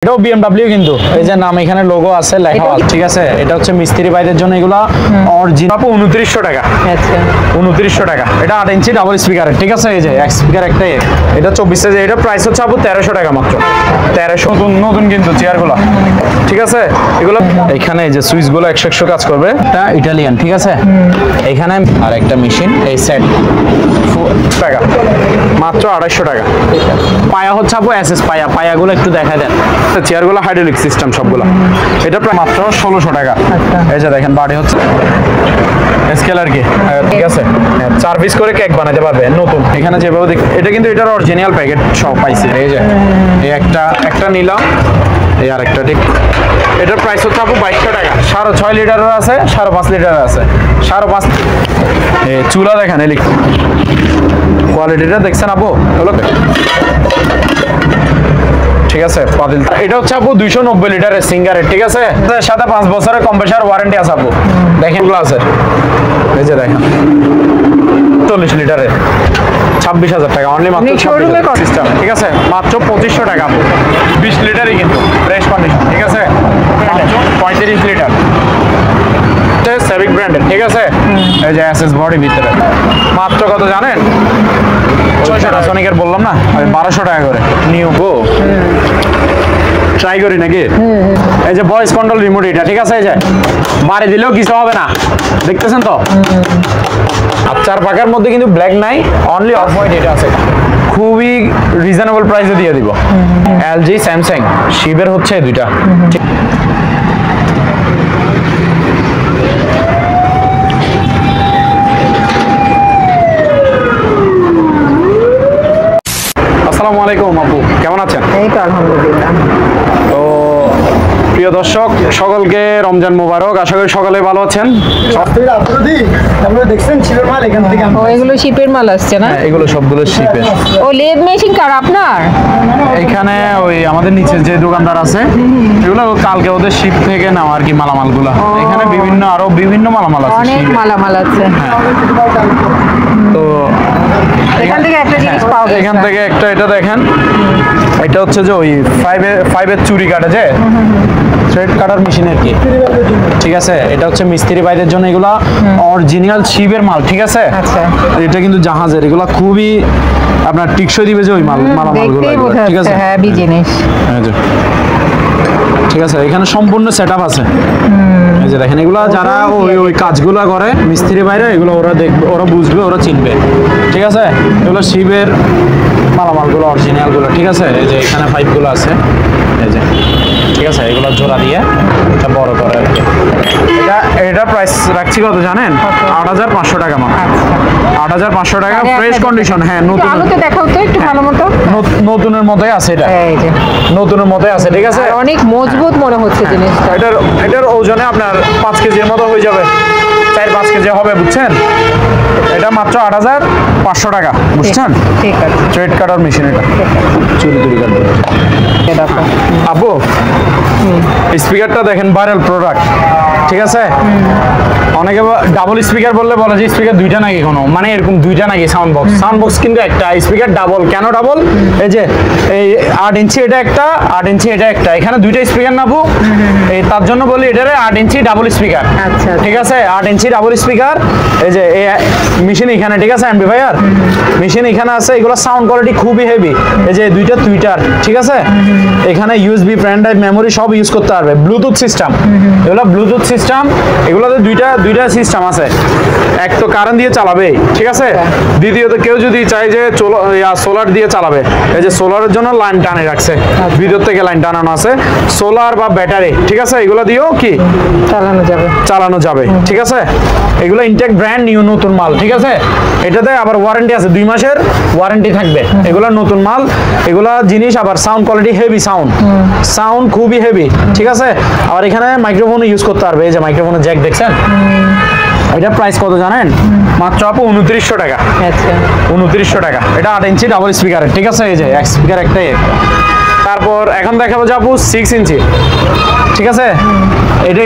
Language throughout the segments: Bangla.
এটাও BMW কিন্তু এই যে নাম এখানে লোগো আছে লেখা আছে ঠিক আছে। এটা হচ্ছে মিস্ত্রি ভাইদের জন্য এগুলা অরিজিনাল 2900 টাকা। আচ্ছা 2900 টাকা। এটা 8 ইঞ্চি ডাবল স্পিকারের ঠিক আছে। এই যে এক স্পিকার একটাই, এটা 24 ইঞ্চি। এটা প্রাইস হচ্ছে আপু 1300 টাকা মাত্র। 1300 নতুন কিন্তু চেয়ারগুলো ঠিক আছে। এগুলো এখানে এই যে সুইচগুলো 100 কাজ করবে। এটা ইটালিয়ান ঠিক আছে। এখানে আর একটা মেশিন এই সেট টাকা মাত্র 250 টাকা। পায়া হচ্ছে আপু এসএস পায়াগুলো একটু দেখা দেন। চেয়ারগুলো হাইড্রোলিক সিস্টেম সবগুলো। এটা প্রায় মাত্র 1600 টাকা। এই যে দেখেন বাড়ি হচ্ছে স্কেলার কি ঠিক আছে। 4 পিস করে কেক বানাতে পারবে নতুন। এখানে যেভাবে এটা কিন্তু এটার অরিজিনাল প্যাকেট সব পাইছে। এই যে এই একটা নিলাম, এই আরেকটা ঠিক। এটার প্রাইস হচ্ছে আপু 2200 টাকা। 6.5 লিটারের আছে, 5.5 লিটারের আছে। 5.5 চুলা দেখেন এলিক কোয়ালিটিটা দেখছেন আপু হলো ঠিক আছে। পাতিল এটা হচ্ছে আপু 290 লিটারের সিঙ্গারের ঠিক আছে। সাথে 5 বছরের কম্প্রেসার ওয়ারেন্টি আছে আপু। দেখেন গ্লাসের এই যে দেখেন 40 লিটারের 26,000 টাকা অনলি মাত্র। সিস্টেম ঠিক আছে মাত্র 2500 টাকা আপু। 20 লিটারই কিন্তু ফ্রেশ কন্ডিশন ঠিক আছে। মাত্র 35 লিটার সেভিক ব্র্যান্ডের ঠিক আছে। এই যে এসএস বডি ভিতরে মাত্র কত জানেন? 600 টাকা। সনিকের বললাম না আমি 1200 টাকা করে নিউ গো ট্রাই করি নাকি। এই যে ভয়েস কন্ট্রোল রিমোট এটা ঠিক আছে। এই যে বাড়ি দিলেও কিছু হবে না, দেখতেছেন তো। আর 4 পাকার মধ্যে কিন্তু ব্ল্যাক নাই, অনলি অফ হোয়াইট এটা আছে। খুবই রিজনেবল প্রাইসে দিয়ে দিব। এলজি স্যামসাং শিবের হচ্ছে দুইটা। আসসালামু আলাইকুম আপু, কেমন আছেন? এই তো আলহামদুলিল্লাহ। তো প্রিয় দর্শক সকলকে রমজান মোবারক। আশা করি সকলে ভালো আছেন। এগুলো শিপের মাল আসছে না? এগুলো সবগুলো শিপের। ও লেদ মেশিন কার আপনার? এখানে ওই আমাদের নিচে যে দোকানদার আছে এগুলো কালকে ওদের শিপ থেকে নেওয়া আর কি মালামালগুলো। এখানে আরো বিভিন্ন মালামাল আছে, অনেক মালামাল আছে। তো এখান থেকে একটা জিনিস পাওয়া যায়। এখান থেকে একটা এটা দেখেন, এটা হচ্ছে যে ওই 5 এর চুরি কাটে যে থ্রেড কাটার মেশিন আর কি ঠিক আছে। এটা হচ্ছে মিস্ত্রি ভাইদের জন্য এগুলা অরিজিনাল শিপের মাল ঠিক আছে। আচ্ছা এটা কিন্তু জাহাজের, এগুলা খুবই আপনার টিকসই দিবে যে ওই মালামালগুলো ঠিক আছে। হ্যাঁ বি জিনিস ঠিক আছে। এখানে সম্পূর্ণ সেটআপ আছে। এই যে দেখেন এগুলা যারা ওই কাজগুলো করে মিস্ত্রি ভাইরা, এগুলো ওরা দেখবে, ওরা বুঝবে, ওরা চিনবে ঠিক আছে। এগুলো শিবের মালামালগুলো অরিজিনালগুলো ঠিক আছে। এই যে এখানে পাইপগুলো আছে এই যে ঠিক আছে। এগুলো জোড়া দিয়ে এটা বড় করে আর কি। এটা প্রাইস রাখছি কত জানেন? 8500 টাকা মাত্র। 8500 টাকা ফ্রেশ কন্ডিশন। হ্যাঁ নতুন আলোতে দেখাও তো একটু ভালো মতো। নতুনের মতোই আছে এটা। এই যে নতুনের মতোই আছে ঠিক আছে। অনেক মজবুত মনে হচ্ছে জিনিসটা। এটার ওজনে আপনার 5 কেজির মতো হয়ে যাবে, 4-5 কেজি হবে বুঝছেন। এটা মাত্র 8500 টাকা বুঝছেন। ঠিক আছে। থ্রেড কাটার মেশিন এটা চুরি কাটবে। আপু স্পিকারটা দেখেন ভাইরাল প্রোডাক্ট ঠিক আছে। অনেকে ডাবল স্পিকার বললে বলে যে স্পিকার দুইটা নাকি, কোনো মানে এরকম দুইটা নাকি সাউন্ড বক্স কিন্তু একটা স্পিকার ডাবল। কেন ডাবল? এই যে এই 8 ইঞ্চি এটা একটা, 8 ইঞ্চি এটা একটা, এখানে দুইটা স্পিকার নাবু এই তার জন্য বলি এটারে 8 ইঞ্চি ডাবল স্পিকার ঠিক আছে। 8 ইঞ্চি ডাবল স্পিকার। এই যে এই মেশিন এখানে ঠিক আছে, অ্যাম্পলিফায়ার মেশিন এখানে আছে। এগুলো সাউন্ড কোয়ালিটি খুবই হেভি। এই যে দুইটা টুইটার ঠিক আছে। এখানে ইউএসবি পেন ড্রাইভ মেমোরি সব ইউজ করতে পারবে। ব্লুটুথ সিস্টেম, এগুলো ব্লুটুথ সিস্টেম। এগুলোতে দুইটা সিস্টেম আছে। এক তো কারেন্ট দিয়ে চালাবে ঠিক আছে। দ্বিতীয়ত কেউ যদি চায় যে সোলার দিয়ে চালাবে, এই যে সোলারের জন্য লাইন টানে রাখছে, ভিতর থেকে লাইন টানানো আছে। সোলার বা ব্যাটারি ঠিক আছে, এগুলো দিয়েও কি চালানো যাবে ঠিক আছে। এগুলো ইনটেক ব্র্যান্ড নিউ নতুন মাল ঠিক আছে। এটাতে আবার ওয়ারেন্টি আছে, 2 মাসের ওয়ারেন্টি থাকবে। এগুলো নতুন মাল, এগুলা জিনিস আবার সাউন্ড কোয়ালিটি হেভি, সাউন্ড খুবই হেভি ঠিক আছে। আর এখানে মাইক্রোফোন ইউজ করতে পারবে। এই যে মাইক্রোফোনের জ্যাক দেখছেন। এটা প্রাইস কত জানেন? মাত্র আপু 2900 টাকা। আচ্ছা 2900 টাকা। এটা 8 ইঞ্চি ডাবল স্পিকারের ঠিক আছে। এই যে এক স্পিকার একটাই। তারপর এখন দেখাবো যে আপু 6 ইঞ্চি ঠিক আছে।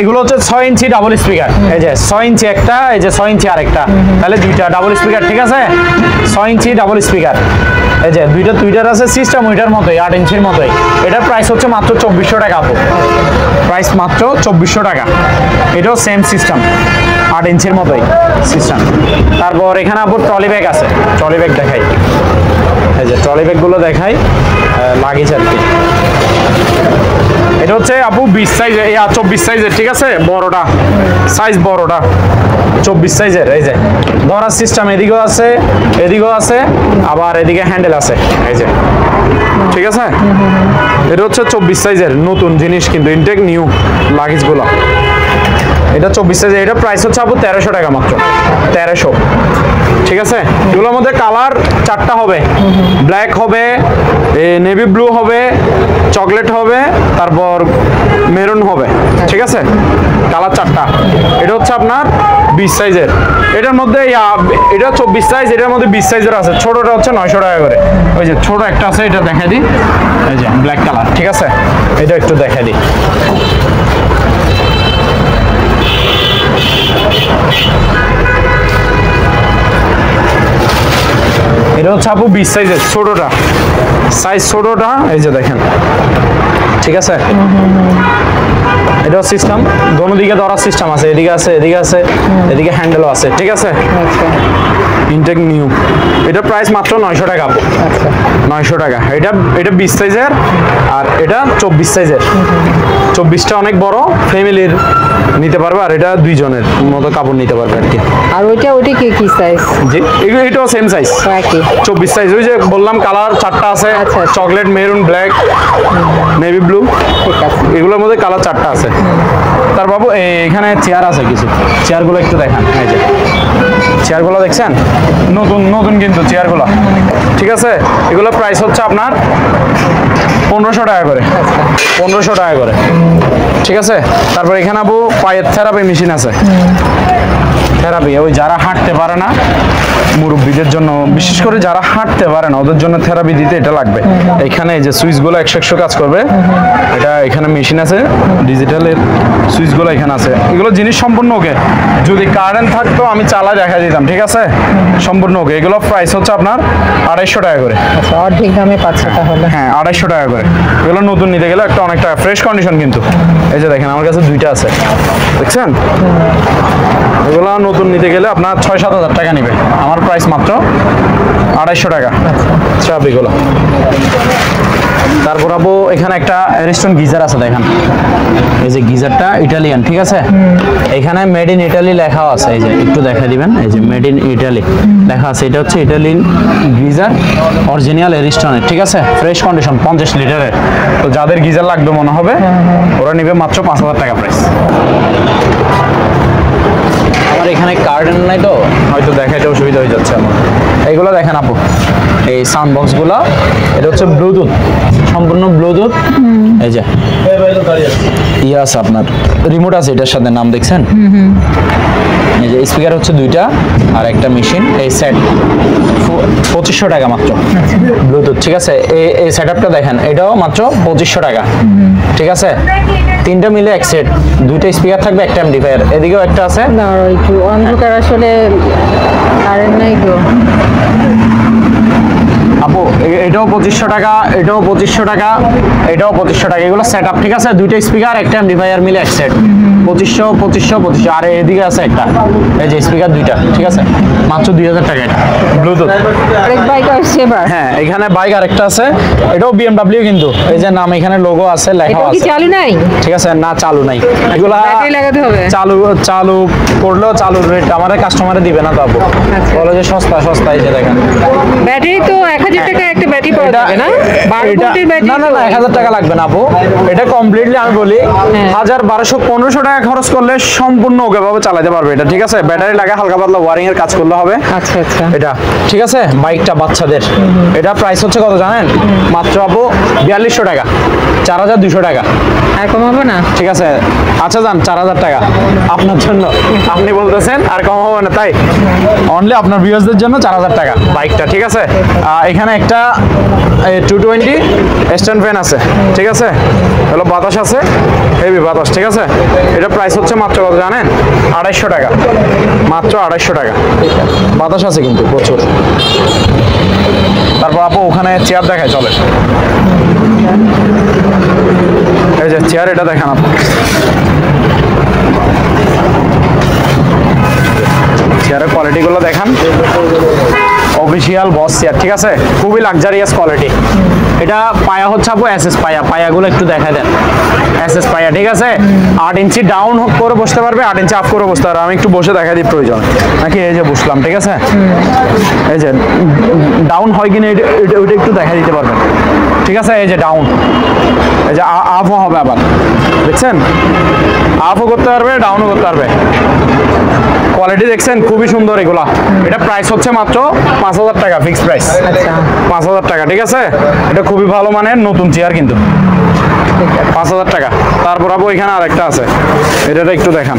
এগুলো হচ্ছে 6 ইঞ্চি ডাবল স্পিকার। এই যে 6 ইঞ্চি একটা, এই যে 6 ইঞ্চি আরেকটা, তাহলে দুইটা ডাবল স্পিকার ঠিক আছে। 6 ইঞ্চি ডাবল স্পিকার এই যে দুইটা টুইটার আছে, সিস্টেম ওইটার মতোই 8 ইঞ্চির মতোই। এটার প্রাইস হচ্ছে মাত্র 2400 টাকা আপু, প্রাইস মাত্র 2400 টাকা। এটাও সেম সিস্টেম, 8 ইঞ্চির মতোই সিস্টেম। তারপর এখানে আপু ট্রলি ব্যাগ আছে, ট্রলি ব্যাগ দেখাই। এই যে ট্রলি ব্যাগগুলো দেখাই, লাগেজ আর কি। এটা হচ্ছে আপু 20 সাইজ, 24 সাইজের, ঠিক আছে, বড়টা সাইজ, বড়টা 24 সাইজের। এই যে ধরার সিস্টেম এদিকেও আছে, এদিকেও আছে, আবার এদিকে হ্যান্ডেল আছে, এই যে, ঠিক আছে। এটা হচ্ছে 24 সাইজের, নতুন জিনিস কিন্তু, ইনটেক নিউ লাগেজগুলো। এটা 24 সাইজের, এটা প্রাইস হচ্ছে আপু 1300 টাকা মাত্র, 1300, ঠিক আছে। এগুলোর মধ্যে কালার 4টা হবে, ব্ল্যাক হবে, নেভি ব্লু হবে, চকলেট হবে, তারপর মেরুন হবে, ঠিক আছে, কালার 4টা। এটা হচ্ছে আপনার 20 সাইজের, এটার মধ্যে এটা 24 সাইজ, এটার মধ্যে 20 সাইজের আছে। ছোটটা হচ্ছে 900 টাকা করে। ওই যে ছোট একটা আছে, এটা দেখাই দিই, এই যে ব্ল্যাক কালার, ঠিক আছে, এটা একটু দেখাই দিই। এটা হচ্ছে আপু 20 সাইজের, ছোটটা সাইজ, ছোটটা, এই যে দেখেন, ঠিক আছে। এটাও সিস্টেম, দোনো দিকে ধরার সিস্টেম আছে, এদিকে আছে, এদিকে আছে, এদিকে হ্যান্ডেলও আছে, ঠিক আছে। ইনটেক নিউ, এটা প্রাইস মাত্র 900 টাকা আপু, 900 টাকা। এটা 20 সাইজের, আর এটা 24 সাইজের। 24টা অনেক বড়, ফ্যামিলির নিতে পারবে, আর এটা 2 জনের মতো কাপড় নিতে পারবে আর কি। আর ওইটা কি সাইজ? জি, এটাও সেম সাইজ, একই 24 সাইজ। ওই যে বললাম কালার 4টা আছে, আচ্ছা। Chocolate, maroon, black, navy blue, ঠিক আছে। এগুলোর মধ্যে কালার 4টা আছে। তার বাবু এখানে চেয়ার আছে কিছু, চেয়ারগুলো একটু দেখান। এই যে চেয়ারগুলো দেখছেন, নতুন নতুন কিন্তু চেয়ারগুলো, ঠিক আছে। এগুলো প্রাইস হচ্ছে আপনার 1500 টাকা করে, 1500 টাকা করে, ঠিক আছে। তারপর এখানে আপু পায়ের থেরাপি মেশিন আছে, থেরাপি, ওই যারা হাঁটতে পারে না, মুরব্বীদের জন্য, বিশেষ করে যারা হাঁটতে পারে না ওদের জন্য থেরাপি দিতে এটা লাগবে। এখানে এই যে সুইচগুলো 100 কাজ করবে, এটা এখানে মেশিন আছে, ডিজিটালের সুইচগুলো এখানে আছে। এগুলো জিনিস সম্পূর্ণ ওকে, যদি কারেন্ট থাকতো আমি চালা দেখা দিতাম, ঠিক আছে, সম্পূর্ণ ওকে। এগুলো প্রাইস হচ্ছে আপনার 250 টাকা করে। আচ্ছা, অর্ধেক দামে পাচ্ছে তাহলে। হ্যাঁ, 250 টাকা করে। এগুলো নতুন নিতে গেলে একটা অনেক টাকা, ফ্রেশ কন্ডিশন কিন্তু। এই যে দেখেন আমার কাছে 2টা আছে, দেখছেন। এগুলো নতুন নিতে গেলে আপনার 6-7 হাজার টাকা নেবে, আমার প্রাইস মাত্র 250 টাকা চাবিগুলো। তারপর আবু এখানে একটা অ্যারিস্টন গিজার আছে, দেখেন, এই যে গিজারটা ইটালিয়ান, ঠিক আছে। এখানে মেড ইন ইটালি লেখা আছে, এই যে একটু দেখা দিবেন, এই যে মেড ইন ইটালি লেখা আছে। এটা হচ্ছে ইটালিয়ান গিজার, অরিজিনাল অ্যারিস্টনের, ঠিক আছে, ফ্রেশ কন্ডিশন, 50 লিটারের। তো যাদের গিজার লাগবে মনে হবে ওরা নেবে মাত্র 5000 টাকা প্রাইস। আমার এখানে কার্ডেন নাই তো হয়তো দেখাইতে অসুবিধা হয়ে যাচ্ছে আমার। এইগুলো দেখেন আপু, এই সাউন্ড বক্সগুলো, এটা হচ্ছে ব্লুটুথ, সম্পূর্ণ ব্লুটুথ। এই যে ইয়ে আছে আপনার, রিমোট আছে এটার সাথে, নাম দেখছেন। এই যে স্পিকার হচ্ছে 2টা, আর একটা মেশিন। এই সেট 2500 টাকা মাত্র, ব্লুটুথ, ঠিক আছে। এই সেটআপটা দেখেন, এটাও মাত্র 2500 টাকা, ঠিক আছে। 3টা মিলে এক সেট, 2টা স্পিকার থাকবে, একটা অ্যাম্পলিফায়ার, এদিকেও একটা আছে। না, একটু অন্ধকার, আসলে কারেন্ট নাই তো। আপু এটাও 2500 টাকা, এটাও 2500 টাকা, এটাও 2500 টাকা। এগুলো সেট আপ, ঠিক আছে, 2টা স্পিকার, একটা অ্যাম্পলিফায়ার মিলে এক সেট, 2500 2500 2500। আর এদিকে আছে একটা, এই যে স্পিকার 2টা, ঠিক আছে, মাত্র 2000 টাকা এটা, ব্লুটুথ। আরেক বাইক আসছে এবার। হ্যাঁ, এখানে বাইক আরেকটা আছে, এটাও BMW কিন্তু, এই যে নাম এখানে লোগো আছে, লেখা এটা কি আছে, চালু নাই? ঠিক আছে, না চালু নাই। এগুলা ব্যাটারি লাগাতে হবে। চালু করলেও চালুর রেট আমাদের কাস্টমারে দিবে না তো আপু, বলে যে সস্তা সস্তা। এই যে দেখেন, ব্যাটারি তো 1000 টাকা একটা ব্যাটারি পাওয়া যাবে না? 12 ভোল্টের ব্যাটারি। না 1000 টাকা লাগবে না আপু, এটা কমপ্লিটলি আমি বলি 1000 1200 1500 টাকা খরচ করলে সম্পূর্ণ ওকে ভাবে চালাতে পারবে এটা, ঠিক আছে। ব্যাটারি লাগে, হালকা পাতলা ওয়ারিং এর কাজ করলে হবে। আচ্ছা আচ্ছা, এটা ঠিক আছে। বাইকটা বাচ্চাদের, এটা প্রাইস হচ্ছে কত জানেন? মাত্র আপু 4200 টাকা, 4200 টাকা। আর কম হবে না? ঠিক আছে, আচ্ছা যান 4000 টাকা আপনার জন্য, আপনি বলতেছেন আর কম হবে না, তাই অনলি আপনার ভিউয়ার্সদের জন্য 4000 টাকা বাইকটা, ঠিক আছে। এখানে একটা 220 স্ট্যান্ড ফ্যান আছে, ঠিক আছে, হলো বাতাস আছে, হেভি বাতাস, ঠিক আছে। এটা প্রাইস হচ্ছে মাত্র কত জানেন? 250 টাকা, মাত্র 250 টাকা। বাতাস আছে কিন্তু প্রচুর। তারপর আপু ওখানে চেয়ার দেখায় চলে, এই যে চেয়ার, এটা দেখান আপু। চেয়ারের কোয়ালিটিগুলো দেখান, অফিসিয়াল বস চেয়ার, ঠিক আছে, খুবই লাক্সারিয়াস কোয়ালিটি। এটা পায়া হচ্ছে আপু এসএস পায়া, পায়াগুলো একটু দেখা দেন, এসএস পায়া, ঠিক আছে। 8 ইঞ্চি ডাউন করে বসতে পারবে, 8 ইঞ্চি আপ করে বসতে পারবে। আমি একটু বসে দেখা দিই প্রয়োজন নাকি, এই যে বসলাম, ঠিক আছে। এই যে ডাউন হয় কিনা ওইটা একটু দেখা দিতে পারবেন, ঠিক আছে। এই যে ডাউন, এই যে আপও হবে আবার, দেখছেন, আপও করতে পারবে, ডাউনও করতে পারবে। কোয়ালিটি দেখছেন, খুবই সুন্দর এগুলা। এটা প্রাইস হচ্ছে মাত্র 5,000 টাকা, ফিক্স প্রাইস। আচ্ছা 5,000 টাকা, ঠিক আছে। এটা খুবই ভালো মানের নতুন চেয়ার কিন্তু, 5,000 টাকা। তারপর আপু এখানে আরেকটা আছে, এটা একটু দেখান,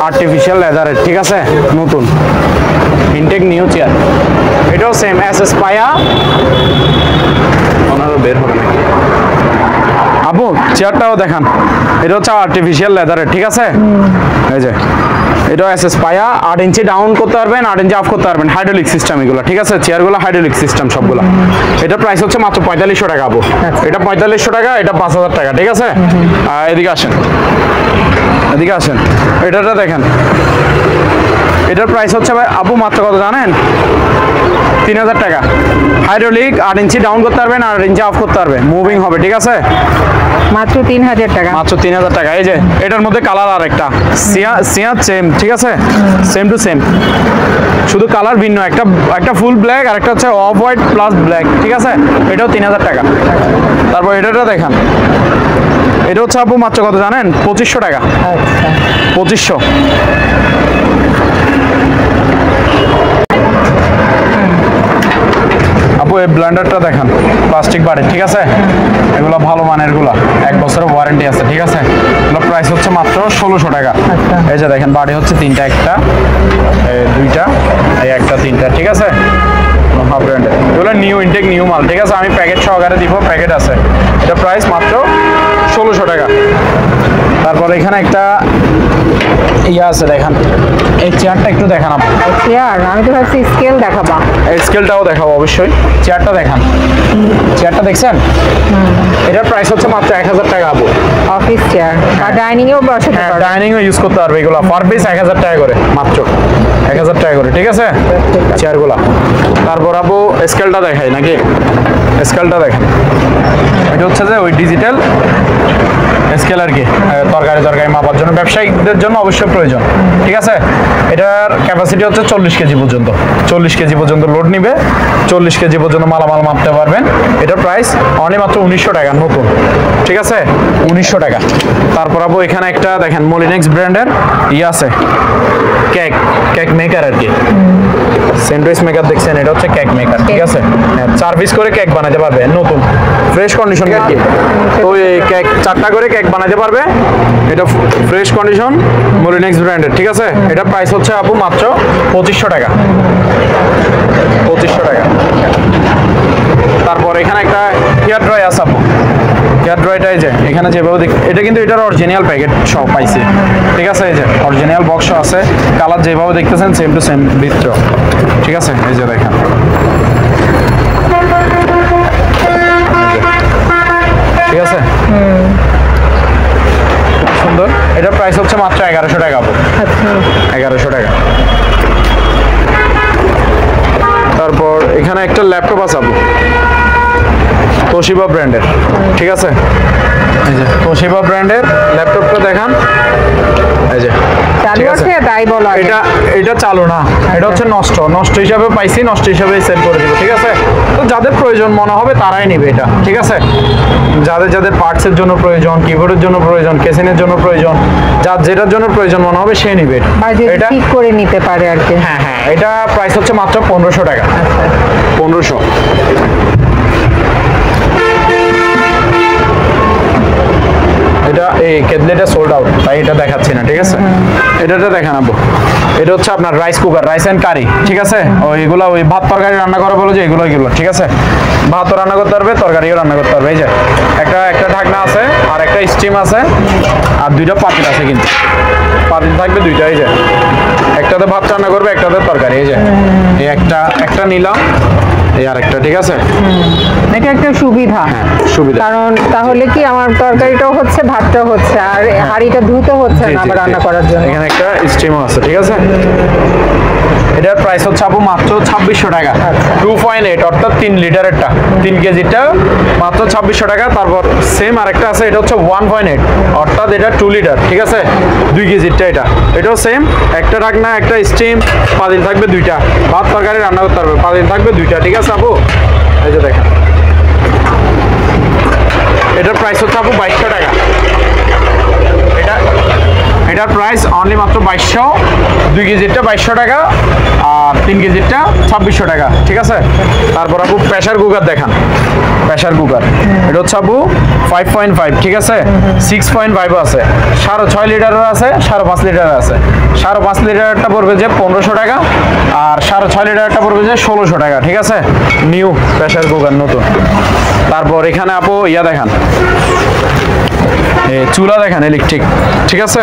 আর্টিফিশিয়াল লেদারের, ঠিক আছে, নতুন ইনটেক নিউ চেয়ার। এটাও সেম এসএস পায়া, ওনারও বের হবে নাকি আপু, চেয়ারটাও দেখান। এটা হচ্ছে আর্টিফিশিয়াল লেদারের, ঠিক আছে। এই যে এটা এসএস পায়া, 8 ইঞ্চি ডাউন করতে পারবেন, 8 ইঞ্চি আপ করতে পারবেন, হাইড্রোলিক সিস্টেম এগুলো, ঠিক আছে। চেয়ারগুলো হাইড্রোলিক সিস্টেম সবগুলো। এটা প্রাইস হচ্ছে মাত্র 4500 টাকা আপু। এটা 4500 টাকা, এটা 5,000 টাকা, ঠিক আছে। এদিকে আসেন, এদিকে আসেন, এটা দেখেন। এটার প্রাইস হচ্ছে আপু মাত্র কত জানেন? 3,000 টাকা। হাইড্রোলিক, 8 ইঞ্চি ডাউন করতে পারবেন, 8 ইঞ্চি আপ করতে পারবে, মুভিং হবে, ঠিক আছে। মাত্র 3,000 টাকা, মাত্র 3,000 টাকা। এই যে এটার মধ্যে কালার আর একটা সিয়া সেম, ঠিক আছে, সেম টু সেম, শুধু কালার ভিন্ন, একটা ফুল ব্ল্যাক আর একটা হচ্ছে অফ হোয়াইট প্লাস ব্ল্যাক, ঠিক আছে। এটাও 3,000 টাকা। তারপর এটা দেখান, এটা হচ্ছে আপু মাত্র কত জানেন? 2,500 টাকা। আচ্ছা 2,500। আপু এই ব্লেন্ডারটা দেখান, প্লাস্টিক বাড়ি, ঠিক আছে। এগুলো ভালো মানের গুলা, 1 বছরের ওয়ারেন্টি আছে, ঠিক আছে। এগুলো প্রাইস হচ্ছে মাত্র 1,600 টাকা। এই যে দেখেন, বাড়ি হচ্ছে 3টা, একটা, 2টা, এই একটা, 3টা, ঠিক আছে। ব্র্যান্ডের এগুলো নিউ ইনটেক, নিউ মাল, ঠিক আছে। আমি প্যাকেট সহকারে দিব, প্যাকেট আছে। এটা প্রাইস মাত্র 1,600 টাকা। তারপর এখানে একটা ইয়া আছে, দেখান, এই চেয়ারটা একটু দেখান আপনি। চেয়ার, আমি তো ভাবছি স্কেল দেখাবা। এই স্কেলটাও দেখাবো অবশ্যই। চেয়ারটা দেখান, চেয়ারটা দেখছেন? এটার প্রাইস হচ্ছে মাত্র 1,000 টাকা আপু। অফিস চেয়ার আর ডাইনিং এও বসাতে হ্যাঁ, পারবে। ডাইনিং এ ইউজ করতে পারবে এগুলো। পার পিস 1,000 টাকা করে, মাত্র 1,000 টাকা করে, ঠিক আছে চেয়ারগুলা। তারপর আপু স্কেলটা দেখাই নাকি, স্কেলটা দেখেন। এটা হচ্ছে যে ওই ডিজিটাল স্কেল আর কি, তরকারি মাপার জন্য, ব্যবসায়িকদের জন্য অবশ্যই প্রয়োজন, ঠিক আছে। এটার ক্যাপাসিটি হচ্ছে 40 কেজি পর্যন্ত, 40 কেজি পর্যন্ত লোড নিবে, 40 কেজি পর্যন্ত মালামাল মাপতে পারবেন। এটার প্রাইস অনলি মাত্র 1,900 টাকা, নতুন, ঠিক আছে, 1,900 টাকা। তারপর আপু এখানে একটা দেখেন, মলিনেক্স ব্র্যান্ডের আছে, কেক মেকার আর কি, স্যান্ডউইচ মেকার দেখছেন, এটা হচ্ছে কেক মেকার, ঠিক আছে। হ্যাঁ, 4 পিস করে কেক বানাতে পারবে, নতুন ফ্রেশ কন্ডিশন কেক। তো এই কেক 4টা করে কেক বানাতে পারবে, এটা ফ্রেশ কন্ডিশন, মলিনেক্স ব্র্যান্ডের, ঠিক আছে। এটা প্রাইস হচ্ছে আপু মাত্র 2,500 টাকা, 2,500 টাকা। তারপর এখানে একটা হেয়ার ড্রাই আছে আপু, হেয়ার ড্রাইটা এই যে এখানে যেভাবে এটা কিন্তু এটার অরিজিনাল প্যাকেট সব পাইছি, ঠিক আছে। এই যে অরিজিনাল বক্স আছে, কালার যেভাবে দেখতেছেন সেম টু সেম ভিতর, ঠিক আছে। এই যে দেখেন, ঠিক আছে, সুন্দর। এটার প্রাইস হচ্ছে মাত্র 1,100 টাকা আপু, 1,100 টাকা। তারপর এখানে একটা ল্যাপটপ আছে আপু, তোশিবা ব্র্যান্ডের, ঠিক আছে। এই যে তোশিবা ব্র্যান্ডের ল্যাপটপটা দেখান, এই যে চালু আছে তাই বলো। এটা চালু না, এটা হচ্ছে নষ্ট হিসাবে পাইছি, নষ্ট হিসাবে সেল করে দিব, ঠিক আছে। তো যাদের প্রয়োজন মনে হবে তারাই নেবে এটা, ঠিক আছে। যাদের পার্টসের জন্য প্রয়োজন, কিবোর্ডের জন্য প্রয়োজন, কেসিনের জন্য প্রয়োজন, যেটার জন্য প্রয়োজন মনে হবে সে নেবে এটা, ঠিক করে নিতে পারে আর কি। হ্যাঁ, এটা প্রাইস হচ্ছে মাত্র 1,500 টাকা, 1,500। এটা এই কেটলিটা সোল্ড আউট, তাই এটা দেখাচ্ছি না, ঠিক আছে। এটা দেখান আপু, এটা হচ্ছে আপনার রাইস কুকার, রাইস এন্ড কারি, ঠিক আছে। ওইগুলো ওই ভাত তরকারি রান্না করা বলো যে এগুলো, ঠিক আছে। ভাতও রান্না করতে পারবে, তরকারিও রান্না করতে পারবে। এই যে একটা ঢাকনা আছে, আর একটা স্টিম আছে আর দুইটা পাতিল আছে, কিন্তু পাতিল থাকবে দুইটা। এই যে একটাতে ভাত রান্না করবে, একটাতে তরকারি। এই যে এই একটা নিলাম, এই আরেকটা, ঠিক আছে। এটা একটা সুবিধা, সুবিধা। কারণ তাহলে কি আমার তরকারিটাও হচ্ছে, ভাতটাও হচ্ছে, আর হাঁড়িটা ধুতে হচ্ছে না আবার রান্না করার জন্য। এখানে একটা স্টিমও আছে, ঠিক আছে। এটার প্রাইস হচ্ছে আপু মাত্র 2600 টাকা। 2.8 অর্থাৎ 3 লিটারেরটা, 3 কেজিটা মাত্র 2600 টাকা। তারপর সেম আরেকটা আছে, এটা হচ্ছে 1.8 অর্থাৎ এটা 2 লিটার, ঠিক আছে, 2 কেজিটা। এটাও সেম, একটা ঢাকনা, একটা স্টিম, পাতিল থাকবে দুইটা, ভাত তরকারি রান্না করতে পারবে, পাতিল থাকবে দুইটা, ঠিক আছে আপু। এই যে দেখেন, এটার প্রাইস হচ্ছে আপু 2200 টাকা। এটার প্রাইস অনলি মাত্র 2200, 2 কেজিটা 2200 টাকা আর 3 কেজিটা 2600 টাকা, ঠিক আছে। তারপর আপু প্রেসার কুকার দেখান, প্রেসার কুকার। এটা হচ্ছে আপু 5.5, ঠিক আছে, 6.5 আছে, 6.5 লিটারের আছে, 5.5 লিটারের আছে। 5.5 লিটারটা পড়বে যে 1500 টাকা আর 6.5 লিটারটা পড়বে যে 1600 টাকা, ঠিক আছে। নিউ প্রেসার কুকার, নতুন। তারপর এখানে আপু ইয়া দেখান, চুলা দেখেন ইলেকট্রিক, ঠিক আছে।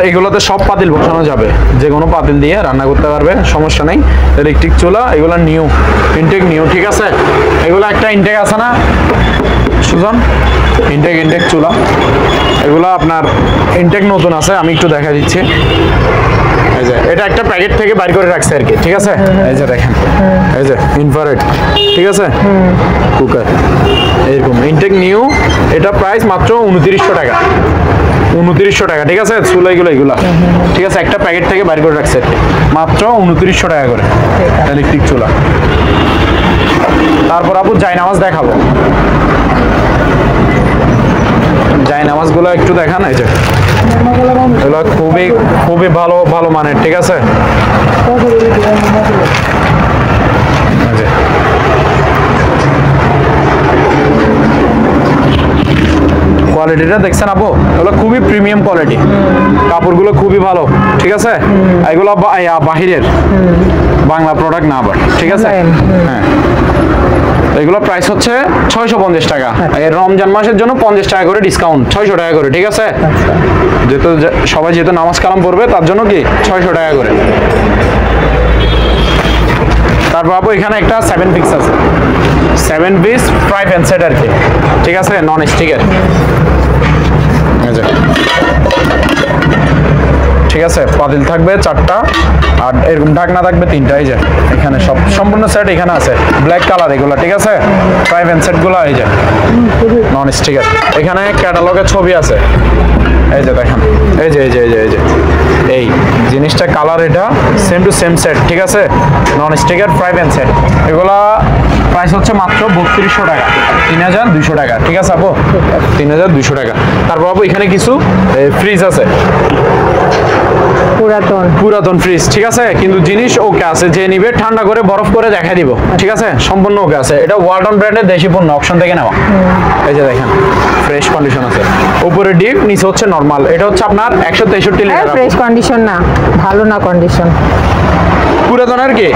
এগুলোতে সব পাতিল বসানো যাবে, যে কোনো পাতিল দিয়ে রান্না করতে পারবে, সমস্যা নেই। ইলেকট্রিক চুলা, এগুলো নিউ, ইনটেক নিউ, ঠিক আছে। এগুলো একটা ইনটেক আছে না সুজন, ইনটেক চুলা, এগুলো আপনার ইনটেক নতুন আছে, আমি একটু দেখা দিচ্ছি। এই যে এটা একটা প্যাকেট থেকে বাইর করে রাখছে আর কি, ঠিক আছে। এই যে দেখেন, এই যে ইনফ্রারেড, ঠিক আছে, কুকার এরকম ইনটেক নিউ। এটা প্রাইস মাত্র 2900 টাকা, 2900 টাকা, ঠিক আছে। চুলা এগুলা, ঠিক আছে, একটা প্যাকেট থেকে বাইর করে রাখছে মাত্র 2900 টাকা করে ইলেকট্রিক চুলা। তারপর আপু জায়নামাজ দেখাবো, জায়নামাজগুলো একটু দেখান। এই যে এগুলো খুবই ভালো মানের, ঠিক আছে। কোয়ালিটিটা দেখছেন আপু, এগুলো খুবই প্রিমিয়াম কোয়ালিটি, কাপড়গুলো খুবই ভালো, ঠিক আছে। এগুলো বাহিরের, বাংলা প্রোডাক্ট না আবার, ঠিক আছে। হ্যাঁ, এগুলো প্রাইস হচ্ছে 650 টাকা। এই রমজান মাসের জন্য 50 টাকা করে ডিসকাউন্ট, 600 টাকা করে, ঠিক আছে। যেহেতু সবাই যেহেতু নামাজ কালাম পড়বে, তার জন্য কি 600 টাকা করে। তারপর আপু এখানে একটা 7 পিস আছে, 7 পিস ফ্রাই প্যান সেট আর কি, ঠিক আছে, নন স্টিকের, ঠিক আছে। পাতিল থাকবে 4টা আর এরকম ঢাকনা থাকবে 3টা। এই যে এখানে সব সম্পূর্ণ সেট এখানে আছে, ব্ল্যাক কালার এগুলো, ঠিক আছে। ফ্রাই প্যান সেটগুলো এই যে নন স্টিকার, এখানে ক্যাটালগের ছবি আছে। এই যে দেখেন, এই যে এই জিনিসটা কালার, এটা সেম টু সেম সেট, ঠিক আছে, নন স্টিকার ফ্রাই প্যান সেট। এগুলা প্রাইস হচ্ছে মাত্র 3200 টাকা, 3200 টাকা, ঠিক আছে আপু, 3200 টাকা। তারপর আপু এখানে কিছু ফ্রিজ আছে, পুরাতন ফ্রিজ, ঠিক আছে, কিন্তু জিনিস ওকে আছে, যে নিবে ঠান্ডা করে বরফ করে দেখাই দিব, ঠিক আছে, সম্পূর্ণ ওকে আছে। এটা ওয়ালটন ব্র্যান্ডের দেশি পণ্য, অপশন থেকে নেওয়া। এই যে দেখেন, ফ্রেশ কন্ডিশন আছে, উপরে ডিপ, নিচে হচ্ছে নরমাল। এটা হচ্ছে আপনার 163 লিটার। ফ্রেশ কন্ডিশন না, ভালো না কন্ডিশন, পুরাতন আর কি,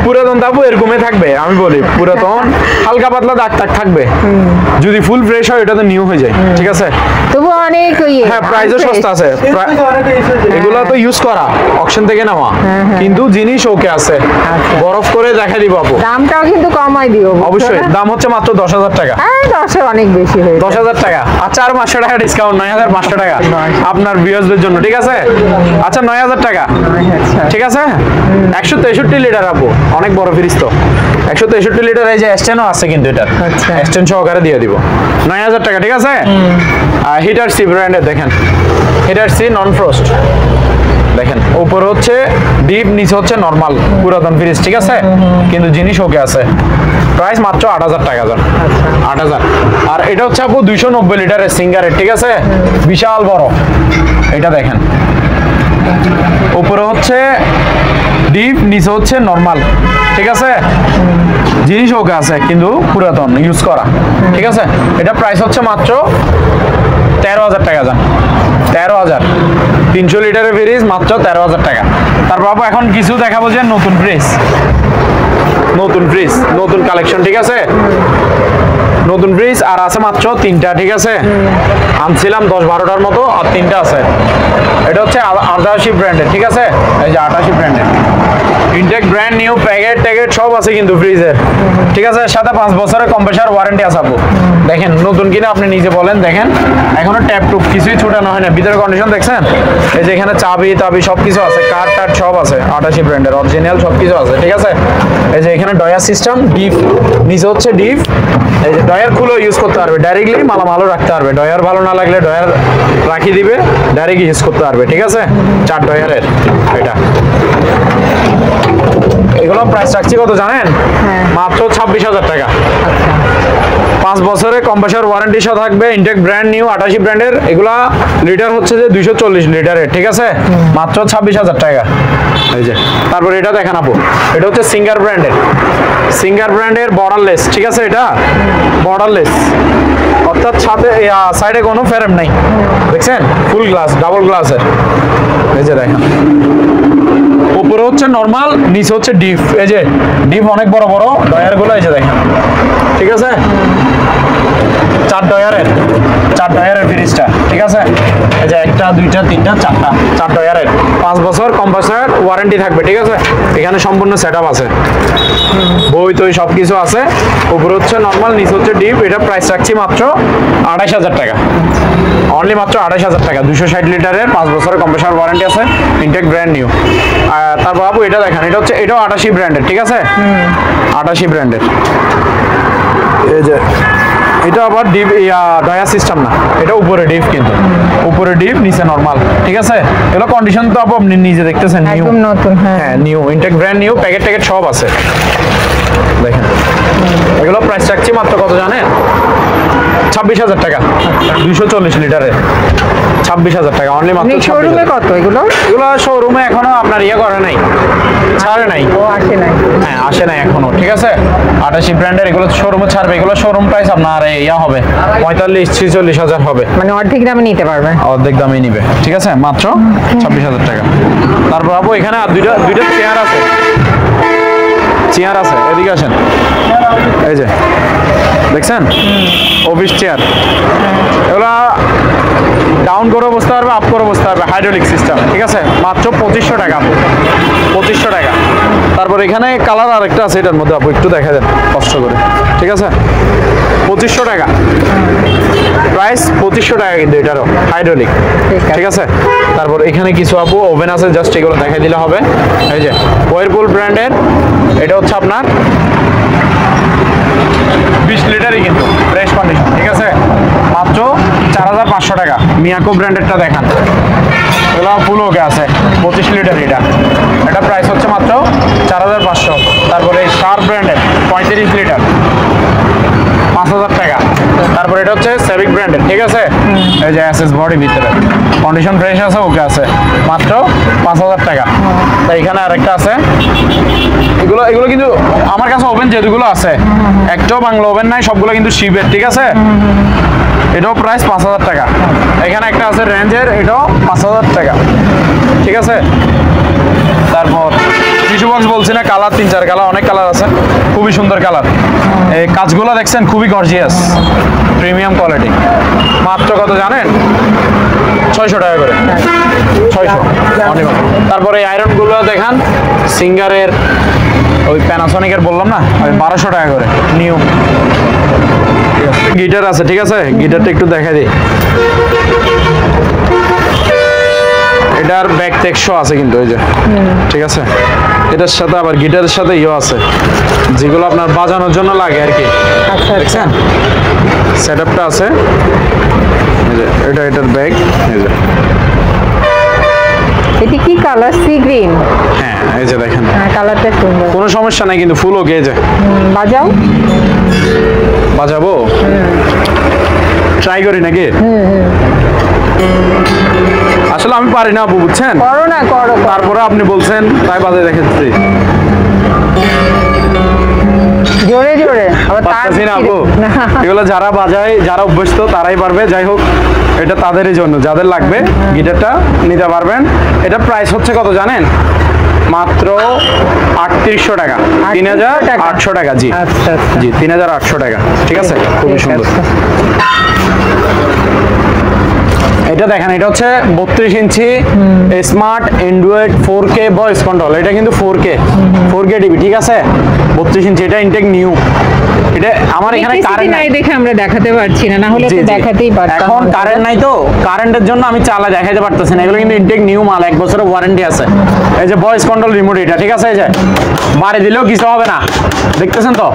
পুরাতন তাবু এরকমই থাকবে, আমি বলি পুরাতন হালকা পাতলা দাগ টাগ থাকবে। যদি ফুল ফ্রেশ হয় এটা তো নিউ হয়ে যায়, ঠিক আছে। তবু অনেক হ্যাঁ, প্রাইসও সস্তা আছে, এগুলো তো ইউজ করা, অকশন থেকে নেওয়া, কিন্তু জিনিস ওকে আছে, বরফ করে দেখা দিব আপু। দামটাও কিন্তু কমাই দিও, অবশ্যই। দাম হচ্ছে মাত্র 10,000 টাকা। 10 অনেক বেশি হয়ে 10,000 টাকা। আচ্ছা, আর 500 টাকা ডিসকাউন্ট, 9,500 টাকা আপনার ভিউয়ার্সদের জন্য, ঠিক আছে। আচ্ছা, 9,000 টাকা, ঠিক আছে। 163 লিটার আপু, অনেক বড় ফ্রিজ তো, 163 লিটার। এই যে স্ট্যান্ডও আছে, কিন্তু এটা স্ট্যান্ড সহকারে দিয়ে দিব, 9,000 টাকা, ঠিক আছে। হিটার সি ব্র্যান্ডের দেখেন, হিটার সি নন ফ্রস্ট, দেখেন উপরে হচ্ছে ডিপ, নিচে হচ্ছে নরমাল, পুরাতন ফ্রিজ, ঠিক আছে, কিন্তু জিনিস ওকে আছে। প্রাইস মাত্র 8,000 টাকা, 8,000। আর এটা হচ্ছে আপু 290 লিটারের সিঙ্গারের, ঠিক আছে, বিশাল বড়। এটা দেখেন, উপরে হচ্ছে ডিপ, নিচে হচ্ছে নরমাল, ঠিক আছে, জিনিস ওকে আছে, কিন্তু পুরাতন ইউজ করা, ঠিক আছে। এটা প্রাইস হচ্ছে মাত্র 13,000 টাকা, 13,000, 300 লিটারের ফ্রিজ মাত্র 13,000 টাকা। তারপর আপু এখন কিছু দেখাবো যে নতুন ফ্রিজ, নতুন কালেকশন, ঠিক আছে। নতুন ফ্রিজ আর আছে মাত্র 3টা, ঠিক আছে? আনছিলাম 10-12টার মতো, আর 3টা আছে। এটা হচ্ছে 88 ব্র্যান্ডের, ঠিক আছে? এই যে 88 ব্র্যান্ডের ইনটেক ব্র্যান্ড নিউ, প্যাকেট ট্যাকেট সব আছে কিন্তু ফ্রিজের, ঠিক আছে? সাথে 5 বছরের কম্প্রেসার ওয়ারেন্টি আছে আপু। দেখেন নতুন কিনা আপনি নিজে বলেন, দেখেন এখনো ট্যাপ টুপ কিছুই ছুটানো হয় না, ভিতরে কন্ডিশন দেখছেন? এই যে এখানে চাবি টাবি সব কিছু আছে, কার্ড টার্ড সব আছে, 88 ব্র্যান্ডের অরিজিনাল সব কিছু আছে, ঠিক আছে? এই যে এখানে ডয়ার সিস্টেম, ডিপ নিচে হচ্ছে ডিপ। এই যে ডয়ার খুলে ইউজ করতে পারবে, ডাইরেক্টলি মালামালও রাখতে পারবে, ডয়ার ভালো না লাগলে ডয়ার রাখি দিবে, ডাইরেক্ট ইউজ করতে পারবে, ঠিক আছে? 4 ডয়ারের এটা। এগুলো প্রাইস রাখছি কত জানেন? মাত্র 26,000 টাকা। 5 বছরের কম্প্রেসার ওয়ারেন্টি সহ থাকবে, ইনটেক ব্র্যান্ড নিউ 88 ব্র্যান্ডের। এগুলা লিটার হচ্ছে যে 240 লিটারের, ঠিক আছে? মাত্র 26,000 টাকা। এই যে তারপর এটা দেখেন আপু, এটা হচ্ছে সিঙ্গার ব্র্যান্ডের, সিঙ্গার ব্র্যান্ডের বর্ডারলেস, ঠিক আছে? এটা বর্ডারলেস, অর্থাৎ সাথে সাইডে কোনো ফ্রেম নাই, দেখছেন? ফুল গ্লাস, ডাবল গ্লাসের। এই যে দেখেন উপরে হচ্ছে নরমাল, নিচে হচ্ছে ডিপ। এই যে ডিপ অনেক বড় বড় ডয়ার গুলো, এই যে দেখেন, ঠিক আছে? 4 ডয়ারের ফ্রিজটা, ঠিক আছে? এই যে 1টা 2টা 3টা 4টা 4 ডয়ারের, 5 বছর কম্প্রেসার ওয়ারেন্টি থাকবে, ঠিক আছে? এখানে সম্পূর্ণ সেটআপ আছে, বই তই সব কিছু আছে। উপরে হচ্ছে নরমাল, নিচে হচ্ছে ডিপ। এটা প্রাইস রাখছি মাত্র 28,000 টাকা, অনলি মাত্র 28,000 টাকা। 260 লিটারের, 5 বছরের কম্প্রেসার ওয়ারেন্টি আছে, ইনটেক ব্র্যান্ড নিউ। তারপর আপু এটা দেখেন, এটা হচ্ছে, এটাও 88 ব্র্যান্ডের, ঠিক আছে? 88 ব্র্যান্ডের। এই যে এটা আবার ডিপ ডয়া সিস্টেম না, এটা উপরে ডিপ, কিন্তু উপরে ডিপ নিচে নরমাল, ঠিক আছে? এগুলো কন্ডিশন তো আপু আপনি নিজে দেখতেছেন, নিউ, একদম নতুন। হ্যাঁ new, intact brand new, packet ট্যাকেট সব আছে, দেখেন। এগুলো প্রাইস রাখছি মাত্র কত জানেন? 26,000 টাকা। 240 লিটারের 26,000 টাকা, অনলি মাত্র। শোরুমে কত এগুলো? এগুলো শোরুমে এখনো আপনার ইয়ে করে নাই, ছাড়ে নাই, ও আসে নাই, হ্যাঁ আসে নাই এখনো, ঠিক আছে? 88 ব্র্যান্ডের এগুলো শোরুমে ছাড়বে, এগুলো শোরুম প্রাইস আপনার ইয়া হবে 45-46,000 হবে, মানে অর্ধেক দামে নিতে পারবে, অর্ধেক দামে নিবে, ঠিক আছে? মাত্র 26,000 টাকা। তারপর আপু এখানে আর দুইটা চেয়ার আছে, চেয়ার আছে, এদিকে আসেন। এই যে দেখছেন অফিস চেয়ার, এগুলা ডাউন করে বসতে পারবে, আপ করে বসতে পারবে, হাইড্রোলিক সিস্টেম, ঠিক আছে? মাত্র 2500 টাকা আপু, 2500 টাকা। তারপর এখানে কালার আরেকটা আছে, এটার মধ্যে আপু একটু দেখা দেন কষ্ট করে, ঠিক আছে? 2500 টাকা প্রাইস, 2500 টাকা কিন্তু এটারও, হাইড্রোলিক, ঠিক আছে? তারপর এখানে কিছু আপু ওভেন আছে, জাস্ট এগুলো দেখাই দিলে হবে। এই যে ওয়ারপুল ব্র্যান্ডের, এটা হচ্ছে আপনার 20 লিটারই কিন্তু ফ্রেশ কন্ডিশন, ঠিক আছে? মাত্র 4,500 টাকা। মিয়াকো ব্র্যান্ডেরটা দেখান, এগুলো ফুল ওকে আছে, 25 লিটার এটা প্রাইস হচ্ছে মাত্র 4,500। তারপরে শার্প ব্র্যান্ডের 35 লিটার, 5,000 টাকা। তারপর এটা হচ্ছে সেভিক ব্র্যান্ডের, ঠিক আছে? এই যে এসএস বডি ভিতরে কন্ডিশন ফ্রেশ আছে, ওকে আছে, মাত্র 5,000 টাকা। তাই এখানে আরেকটা আছে, এগুলো কিন্তু আমার কাছে ওভেন যেগুলো আছে একটাও বাংলা ওভেন নাই, সবগুলো কিন্তু শিপের, ঠিক আছে? এটাও প্রাইস 5,000 টাকা। এখানে একটা আছে রেঞ্জের, এটাও 5,000 টাকা, ঠিক আছে? তারপর টিস্যু বক্স বলছি না, কালার 3-4 কালার, অনেক কালার আছে, খুবই সুন্দর কালার। এই কাজগুলো দেখছেন, খুবই গর্জিয়াস, প্রিমিয়াম কোয়ালিটি। মাত্র কত জানেন? 600 টাকা করে, 600। তারপরে এই আয়রনগুলো দেখান, সিঙ্গারের, ওই প্যানাসোনিকের বললাম না, ওই 1200 টাকা করে নিউ। গিটার আছে, ঠিক আছে? গিটারটা একটু দেখাই দিই, এটার ব্যাক টেক্সো আছে কিন্তু, এই যে, ঠিক আছে? এটার সাথে আবার গিটারের সাথে ইয়ে আছে, যেগুলো আপনার বাজানোর জন্য লাগে আর কি, দেখছেন? সেটআপটা আছে, এই যে এটার ব্যাগ, এই যে। এটি কি কালার? সি গ্রিন, হ্যাঁ এই যে দেখেন, কালারটা সুন্দর, কোনো সমস্যা নাই কিন্তু, ফুল ওকে। এই যে বাজাও, বাজাবো, ট্রাই করি নাকি? আসলে আমি পারি না আপু, বুঝছেন? করো না, করো। তারপরে আপনি বলছেন তাই বাজায় রেখেছি, জোরে জোরে, পারতেছি না আপু। এগুলো যারা বাজায়, যারা অভ্যস্ত তারাই পারবে। যাই হোক, এটা তাদেরই জন্য, যাদের লাগবে গিটারটা নিতে পারবেন। এটা প্রাইস হচ্ছে কত জানেন? মাত্র 3800 টাকা, 3800 টাকা। জি আচ্ছা আচ্ছা, জি 3800 টাকা। ঠিক আছে, খুবই ঠিক সুন্দর। আছে। এটা দেখেন, এটা হচ্ছে 32 inch smart Android 4K voice control. এটা কিন্তু 4K টিভি। ঠিক আছে, 32 ইঞ্চি, এটা ইনটেক নিউ। এটা আমার এখানে কারেন্ট নাই দেখে আমরা দেখাতে পারছি না, না হলে তো দেখাতেই পারতাম। এখন কারেন্ট নাই তো, কারেন্টের জন্য আমি চালা দেখাতে পারতেছি না। এগুলো কিন্তু ইনটেক নিউ মাল, 1 বছরের ওয়ারেন্টি আছে। এই যে ভয়েস কন্ট্রোল রিমোট এটা, ঠিক আছে, এই যে বাড়ি দিলেও কিছু হবে না, দেখতেছেন তো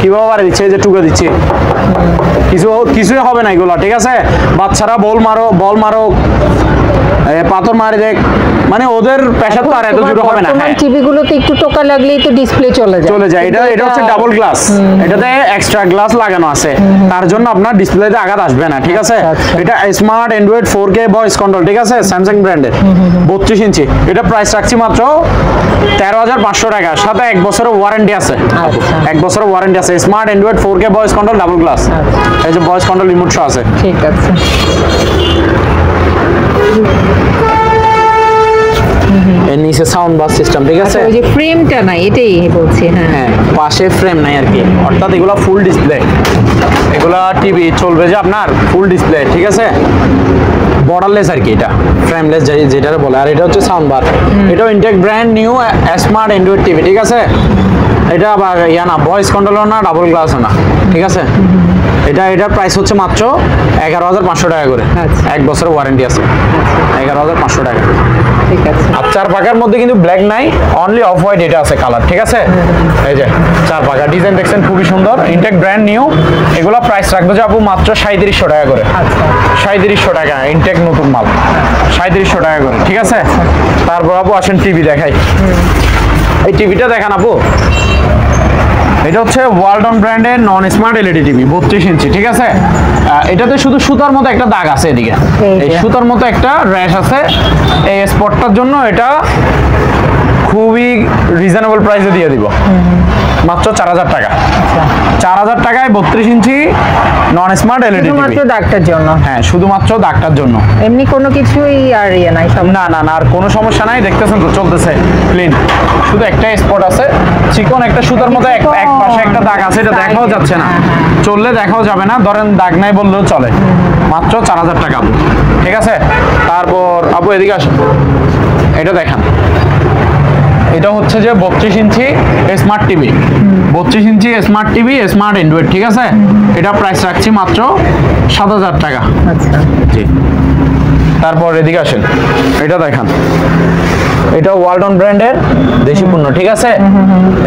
কিভাবে বাড়ি দিচ্ছে, এই যে টুকে দিচ্ছে, কিছুই হবে না এগুলো। ঠিক আছে, বাচ্চারা বল মারো পাথর মারে দেখ, মানে ওদের প্রেসার তো আর এত জোরে হবে না। হ্যাঁ, টিভি গুলোতে একটু টোকা লাগলেই তো ডিসপ্লে চলে যায়। এটা হচ্ছে ডাবল গ্লাস, এটাতে এক্সট্রা গ্লাস লাগানো আছে, তার জন্য আপনার ডিসপ্লেতে আঘাত আসবে না। ঠিক আছে, এটা smart Android 4K voice control. ঠিক আছে, স্যামসাং ব্র্যান্ডের 32 ইঞ্চি। এটা প্রাইস রাখছি মাত্র 13,500 টাকা, সাথে 1 বছরের ওয়ারেন্টি আছে। 1 বছরের ওয়ারেন্টি আছে, smart Android 4K voice control double glass. এই যে ভয়েস কন্ট্রোল রিমোট সহ আছে। ঠিক আছে, এর নিচে সাউন্ড বাস সিস্টেম। ঠিক আছে, ওই যে ফ্রেমটা নাই, এটাই বলছি। হ্যাঁ, পাশে ফ্রেম নাই আর কি, অর্থাৎ এগুলো ফুল ডিসপ্লে। এগুলা টিভি চলবে যে আপনার ফুল ডিসপ্লে। ঠিক আছে, বর্ডারলেস আর কি, এটা ফ্রেমলেস যেটা বলে। আর এটা হচ্ছে সাউন্ড বার, এটাও ইনটেক brand new smart Android TV. ঠিক আছে, এটা আবার ইয়া না, ভয়েস কন্ট্রোলার না, ডাবল গ্লাসও না। ঠিক আছে, এটার প্রাইস হচ্ছে মাত্র 11,500 টাকা করে। 1 বছরের ওয়ারেন্টি আছে, 11,500 টাকা। ঠিক আছে, আর 4 পাকার মধ্যে কিন্তু ব্ল্যাক নাই, অনলি অফ হোয়াইট এটা আছে কালার। ঠিক আছে, এই যে 4 পাকা ডিজাইন দেখছেন, খুবই সুন্দর, ইনটেক ব্র্যান্ড নিউ। এগুলো প্রাইস রাখবো যে আপু মাত্র 3700 টাকা করে। 3700 টাকা, ইনটেক নতুন মাল, 3700 টাকা করে। ঠিক আছে, তারপর আপু আসেন টিভি দেখাই। এই টিভিটা দেখান আপু, এটা হচ্ছে ওয়ালটন ব্র্যান্ডের নন স্মার্ট এলইডি টিভি, 32 ইঞ্চি। ঠিক আছে, এটাতে শুধু সুতার মতো একটা দাগ আছে এদিকে, এই সুতার মতো একটা র্যাশ আছে। এই স্পটটার জন্য এটা খুবই রিজনেবল প্রাইসে দিয়ে দিব, মাত্র 4000 টাকা। 4000 টাকায় 32 ইঞ্চি নন স্মার্ট এলইডি টিভি, শুধুমাত্র দাগটার জন্য। হ্যাঁ, শুধুমাত্র দাগটার জন্য, এমনি কোনো কিছুই আর ইয়ে নাই সব। না, আর কোনো সমস্যা নাই। দেখতেছেন তো, চলতেছে ক্লিন, শুধু একটা স্পট আছে, চিকন একটা সুতার মধ্যে এক পাশে একটা দাগ আছে, এটা দেখাও যাচ্ছে না, চললে দেখাও যাবে না, ধরেন দাগ নাই বললেও চলে। মাত্র 4000 টাকা আপু। ঠিক আছে, তারপর আপু এদিকে আসেন, এটা দেখান। এটা হচ্ছে যে 32 inch smart TV, 32 inch smart TV, smart Android. ঠিক আছে, এটা প্রাইস রাখছি মাত্র 7000 টাকা। আচ্ছা, জি, তারপর এদিকে আসেন, এটা দেখান। এটা ওয়ালটন ব্র্যান্ডের দেশি পণ্য। ঠিক আছে,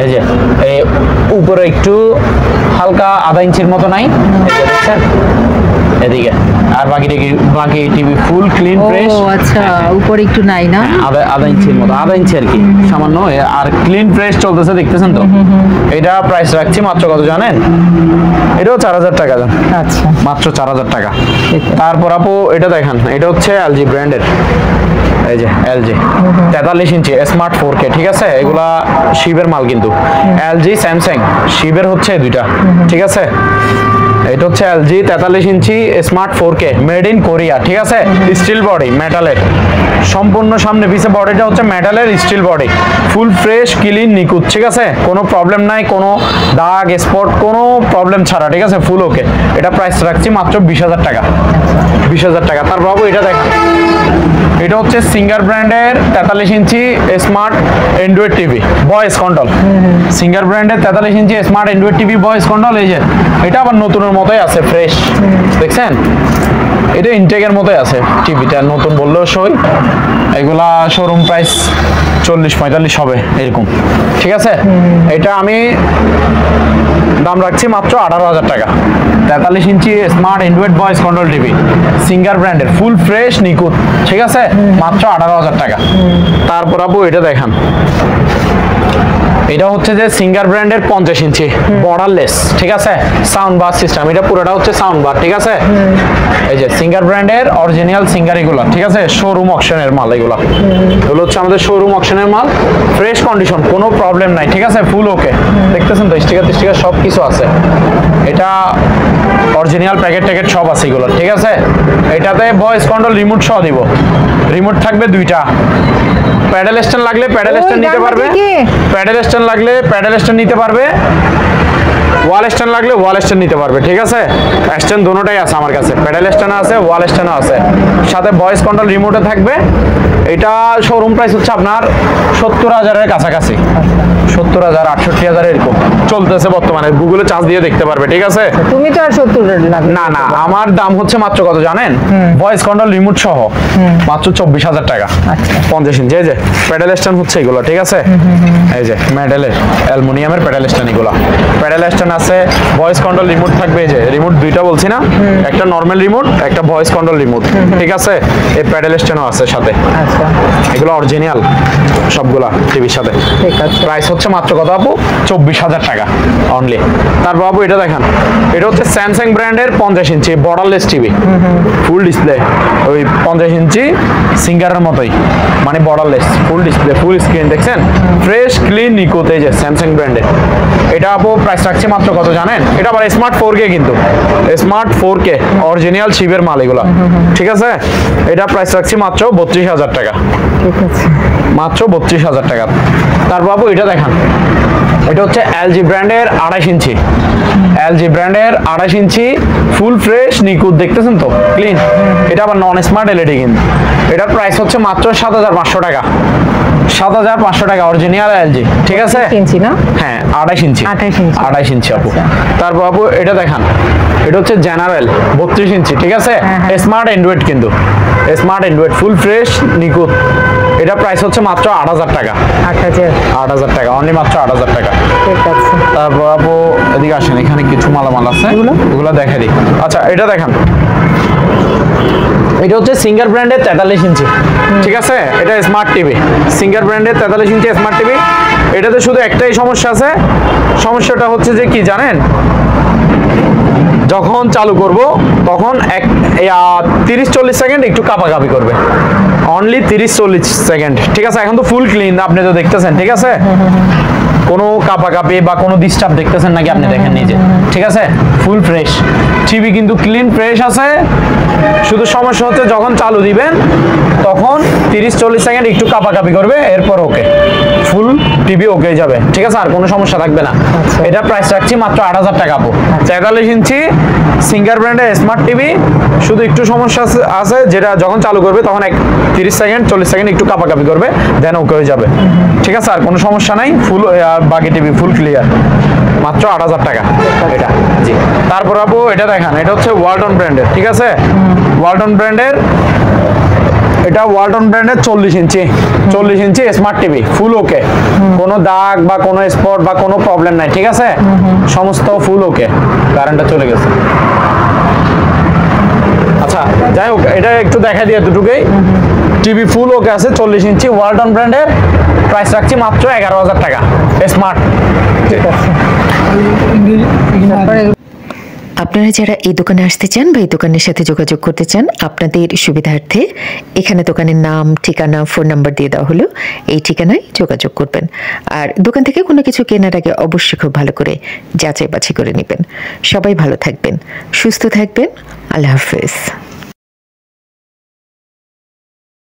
এই যে এই উপরে একটু হালকা আধা ইঞ্চির মতো নাই, এই যে দেখছেন এদিকে, আর বাকি টিভি ফুল ক্লিন ফ্রেশ। ও আচ্ছা, উপরে একটু নাই না, আধা ইঞ্চির মতো, আধা ইঞ্চি আর কি, সামান্য। আর ক্লিন ফ্রেশ চলতেছে, দেখতেছেন তো। এটা প্রাইস রাখছি মাত্র কত জানেন? এটাও 4000 টাকা। আচ্ছা, মাত্র 4000 টাকা। তারপর আপু এটা দেখেন, এটা হচ্ছে এলজি ব্র্যান্ডের, এই যে এলজি 43 ইঞ্চি স্মার্ট 4K। ঠিক আছে, এগুলা শিবের মাল কিন্তু, এলজি স্যামসাং শিবের হচ্ছে দুইটা। ঠিক আছে, এটা হচ্ছে LG 43 inch smart 4K, made in Korea. ঠিক আছে, স্টিল বডি, মেটালের, সম্পূর্ণ সামনে পিছে বডিটা হচ্ছে মেটালের steel body, full fresh clean নিখুঁত। ঠিক আছে, কোনো প্রবলেম নাই, কোনো দাগ স্পট কোনো প্রবলেম ছাড়া। ঠিক আছে, ফুল ওকে। এটা প্রাইস রাখছি মাত্র 20000 টাকা, 20000 টাকা। তার বাবু এটা দেখ, এটা হচ্ছে সিঙ্গার ব্র্যান্ডের 43 inch smart Android TV voice control, Singer ব্র্যান্ডের 43 inch smart Android TV voice control. এই যে এটা আবার নতুনের মতোই আছে, ফ্রেশ, দেখছেন, এটা ইনটেকের মতোই আছে টিভিটা, নতুন বললেও সই। এগুলা শোরুম প্রাইস 40-45 হবে এরকম। ঠিক আছে, এটা আমি দাম রাখছি মাত্র 18,000 টাকা। 43 inch smart Android voice control TV, Singer ব্র্যান্ডের, ফুল ফ্রেশ নিখুঁত। ঠিক আছে, মাত্র 18,000 টাকা। তারপর আপু এটা দেখান, এটা হচ্ছে যে সিঙ্গার ব্র্যান্ডের 50 ইঞ্চি বর্ডারলেস। ঠিক আছে, সাউন্ড বার সিস্টেম, এটা পুরোটা হচ্ছে সাউন্ড বার। ঠিক আছে, এই যে সিঙ্গার ব্র্যান্ডের অরিজিনাল সিঙ্গার এগুলো। ঠিক আছে, শোরুম অকশনের মাল এগুলো, এগুলো হচ্ছে আমাদের শোরুম অকশনের মাল, ফ্রেশ কন্ডিশন, কোনো প্রবলেম নাই। ঠিক আছে, ফুল ওকে, দেখতেছেন তো, স্টিকার সব কিছু আছে। এটা অরিজিনাল প্যাকেট সব আছে এগুলো। ঠিক আছে, এটাতে ভয়েস কন্ট্রোল রিমোট সহ দিব, রিমোট থাকবে দুইটা। প্যাডেল স্ট্যান্ড লাগলে প্যাডেল স্ট্যান্ড নিতে পারবে, প্যাডেল স্ট্যান্ড লাগলে প্যাডেল স্ট্যান্ড নিতে পারবে, ওয়াল স্ট্যান্ড লাগলে ওয়াল স্ট্যান্ড নিতে পারবে, ঠিক আছে? স্ট্যান্ড দুটোটাই আছে আমার কাছে, প্যাডেল স্ট্যান্ড আছে, ওয়াল স্ট্যান্ডও আছে, সাথে ভয়েস কন্ট্রোল রিমোটে থাকবে। এটা শোরুম প্রাইস হচ্ছে আপনার 70,000-এর কাছাকাছি, 70,000 68,000 এরকম চলতেছে বর্তমানে, গুগলে চার্জ দিয়ে দেখতে পারবে, ঠিক আছে? তুমি তো আর 70 লাগবে না না, আমার দাম হচ্ছে মাত্র কত জানেন? ভয়েস কন্ট্রোল রিমোট সহ মাত্র 24,000 টাকা। 50 ইঞ্চি। এই যে প্যাডেল স্ট্যান্ড হচ্ছে এগুলো, ঠিক আছে? এই যে মেটালের অ্যালুমিনিয়ামের প্যাডেল স্ট্যান্ড, এগুলো প্যাডেল স্ট্যান্ড আছে, ভয়েস কন্ট্রোল রিমোট থাকবে। এই যে রিমোট দুইটা বলছি না, একটা নরমাল রিমোট, একটা ভয়েস কন্ট্রোল রিমোট, ঠিক আছে? এই প্যাডেল স্ট্যান্ডও আছে সাথে। আচ্ছা, এগুলো অরিজিনাল সবগুলা টিভির সাথে। ঠিক আছে। প্রাইস হচ্ছে মাত্র কত আপু? 24,000 টাকা অনলি। তারপর আপু এটা দেখেন, এটা হচ্ছে স্যামসাং ব্র্যান্ডের 50 ইঞ্চি বর্ডারলেস টিভি, ফুল ডিসপ্লে, ওই 50 ইঞ্চি সিঙ্গারের মতোই, মানে borderless, full display, full screen, দেখছেন? ফ্রেশ ক্লিন নিখুঁত, এই যে স্যামসাং ব্র্যান্ডের। এটা আপু প্রাইস রাখছি মাত্র কত জানেন? এটা আবার স্মার্ট 4K, কিন্তু স্মার্ট 4K অরিজিনাল শিবের মাল এগুলো, ঠিক আছে? এটা প্রাইস রাখছি মাত্র 32,000 টাকা, ঠিক আছে, মাত্র 32,000 টাকা। তারপর আপু এটা দেখেন, এটা হচ্ছে এলজি ব্র্যান্ডের 28 ইঞ্চি, এলজি ব্র্যান্ডের 28 ইঞ্চি ফুল ফ্রেশ নিখুঁত, দেখতেছেন তো ক্লিন। এটা আবার নন স্মার্ট এলইডি, কিন্তু এটার প্রাইস হচ্ছে মাত্র 7,500 টাকা, 7,500 টাকা অরিজিনাল এলজি, ঠিক আছে? ইঞ্চি না? হ্যাঁ 28 ইঞ্চি, 28 ইঞ্চি, 28 ইঞ্চি আপু। তারপর আপু এটা দেখান, এটা হচ্ছে জেনারেল 32 ইঞ্চি, ঠিক আছে? স্মার্ট অ্যান্ড্রয়েড, কিন্তু স্মার্ট অ্যান্ড্রয়েড ফুল ফ্রেশ নিখুঁত। এটা প্রাইস হচ্ছে মাত্র 8,000 টাকা, 8,000 টাকা অনলি, মাত্র 8,000 টাকা। ঠিক আছে। তারপর আপু এদিকে আসেন, এখানে কিছু মালামাল আছে, এগুলো দেখা দিই। আচ্ছা এটা দেখেন, এটা হচ্ছে সিঙ্গার ব্র্যান্ডের 43 ইঞ্চি, ঠিক আছে? এটা স্মার্ট টিভি, সিঙ্গার ব্র্যান্ডের 43 ইঞ্চি স্মার্ট টিভি। এটাতে শুধু একটাই সমস্যা আছে, সমস্যাটা হচ্ছে যে কি জানেন? যখন চালু করব তখন 30-40 সেকেন্ড একটু কাঁপাকাঁপি করবে, অনলি 30-40 সেকেন্ড, ঠিক আছে? এখন তো ফুল ক্লিন, আপনি তো দেখতেছেন, ঠিক আছে? কোনো কাঁপাকাঁপি বা কোনো ডিস্টার্ব দেখতেছেন নাকি? আপনি দেখেন নিজে, ঠিক আছে? ফুল ফ্রেশ টিভি, কিন্তু ক্লিন ফ্রেশ আছে। শুধু সমস্যা হচ্ছে যখন চালু দিবেন তখন 30-40 সেকেন্ড একটু কাঁপাকাঁপি করবে, এরপর ওকে ফুল টিভি ওকে যাবে, ঠিক আছে? আর কোনো সমস্যা থাকবে না। এটা প্রাইস রাখছি মাত্র 8,000 টাকা আপু, 43 ইঞ্চি সিঙ্গার ব্র্যান্ডের স্মার্ট টিভি। শুধু একটু সমস্যা আছে, যেটা যখন চালু করবে তখন 30-40 সেকেন্ড একটু কাঁপাকাঁপি করবে, দেন ওকে হয়ে যাবে, ঠিক আছে? আর কোনো সমস্যা নাই, ফুল বাকি টিভি ফুল ক্লিয়ার, মাত্র 8,000 টাকা এটা, জি। তারপর আপু এটা দেখেন, এটা হচ্ছে ওয়ালটন ব্র্যান্ডের, ঠিক আছে? ওয়ালটন ব্র্যান্ডের, এটা ওয়ালটন ব্র্যান্ডের 40 ইঞ্চি স্মার্ট টিভি, ফুল ওকে, কোনো দাগ বা কোনো স্পট বা কোনো প্রবলেম নাই, ঠিক আছে? সমস্ত ফুল ওকে, কারেন্টটা চলে গেছে। আচ্ছা যাই হোক, এটা একটু দেখা দিয়ে দুটোকেই, টিভি ফুল ওকে আছে, 40 ইঞ্চি ওয়ালটন ব্র্যান্ডের। প্রাইস রাখছি মাত্র 11,000 টাকা স্মার্ট, ঠিক আছে? আপনারা যারা এই দোকানে আসতে চান বা এই দোকানের সাথে যোগাযোগ করতে চান, আপনাদের সুবিধার্থে এখানে দোকানের নাম, ঠিকানা, ফোন নাম্বার দিয়ে দেওয়া হলো। এই ঠিকানায় যোগাযোগ করবেন। আর দোকান থেকে কোনো কিছু কেনার আগে অবশ্যই খুব ভালো করে যাচাই বাছাই করে নেবেন। সবাই ভালো থাকবেন, সুস্থ থাকবেন। আল্লাহ হাফেজ।